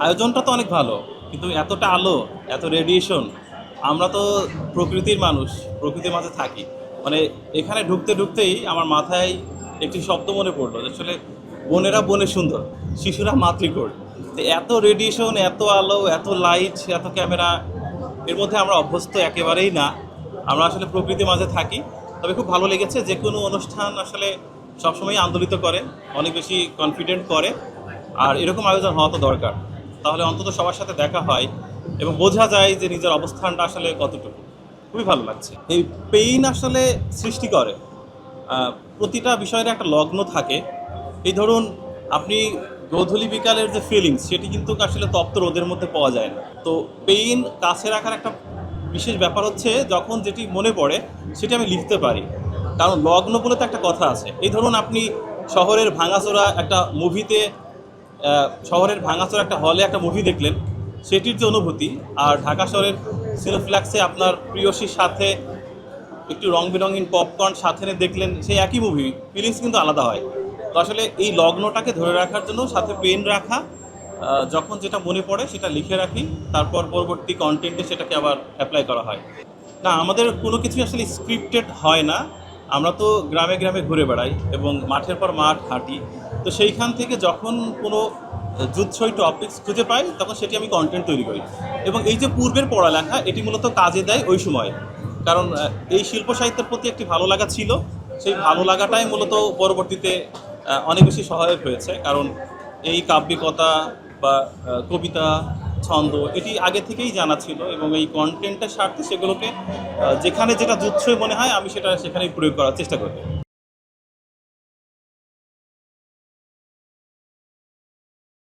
আয়োজনটা তো অনেক ভালো, কিন্তু এতটা আলো, এত রেডিয়েশন, আমরা তো প্রকৃতির মানুষ, প্রকৃতির মাঝে থাকি। মানে এখানে ঢুকতে ঢুকতেই আমার মাথায় একটি শব্দ মনে পড়লো যে আসলে বনেরা বনে সুন্দর, শিশুরা মাতৃকোল। তো এত রেডিয়েশন, এত আলো, এত লাইট, এত ক্যামেরা, এর মধ্যে আমরা অভ্যস্ত একেবারেই না। আমরা আসলে প্রকৃতির মাঝে থাকি। তবে খুব ভালো লেগেছে, যে কোনো অনুষ্ঠান আসলে সবসময় আন্দোলিত করে, অনেক বেশি কনফিডেন্ট করে। আর এরকম আয়োজন হওয়া তো দরকার, তাহলে অন্তত সবার সাথে দেখা হয় এবং বোঝা যায় যে নিজের অবস্থানটা আসলে কতটুকু। খুবই ভালো লাগছে। এই পেইন আসলে সৃষ্টি করে, প্রতিটা বিষয়ের একটা লগ্ন থাকে। এই ধরুন, আপনি গোধূলি বিকালের যে ফিলিংস, সেটি কিন্তু আসলে তপ্ত রোদের মধ্যে পাওয়া যায় না। তো পেইন কাছে রাখার একটা বিশেষ ব্যাপার হচ্ছে, যখন যেটি মনে পড়ে সেটি আমি লিখতে পারি। কারণ লগ্ন বলে তো একটা কথা আছে। এই ধরুন, আপনি শহরের ভাঙাচোরা একটা মুভিতে, শহরের ভাঙাচোরা একটা হলে একটা মুভি দেখলেন, সেটির যে অনুভূতি, আর ঢাকা শহরের সিনেফ্ল্যাক্সে আপনার প্রিয়সীর সাথে একটু রং বেরঙিন পপকর্ন সাথে নিয়ে দেখলেন, সেই একই মুভি, ফিলিংস কিন্তু আলাদা হয়। তো আসলে এই লগ্নটাকে ধরে রাখার জন্য সাথে পেন রাখা, যখন যেটা মনে পড়ে সেটা লিখে রাখি, তারপর পরবর্তী কন্টেন্টে সেটাকে আবার অ্যাপ্লাই করা হয়। না, আমাদের কোনো কিছুই আসলে স্ক্রিপ্টেড হয় না। আমরা তো গ্রামে গ্রামে ঘুরে বেড়াই এবং মাঠের পর মাঠ হাঁটি। তো সেইখান থেকে যখন কোনো যুৎসই টপিকস খুঁজে পাই, তখন সেটি আমি কন্টেন্ট তৈরি করি। এবং এই যে পূর্বের পড়ালেখা, এটি মূলত কাজে দেয় ওই সময়। কারণ এই শিল্প সাহিত্যের প্রতি একটি ভালো লাগা ছিল। সেই ভালো লাগাটাই মূলত পরবর্তীতে অনেক বেশি সহায়ক হয়েছে। কারণ এই কাব্যিকতা বা কবিতা, ছন্দ, এটি আগে থেকেই জানা ছিল এবং এই কন্টেন্টের স্বার্থে সেগুলোকে যেখানে যেটা যুৎসই মনে হয় আমি সেটা সেখানেই প্রয়োগ করার চেষ্টা করি।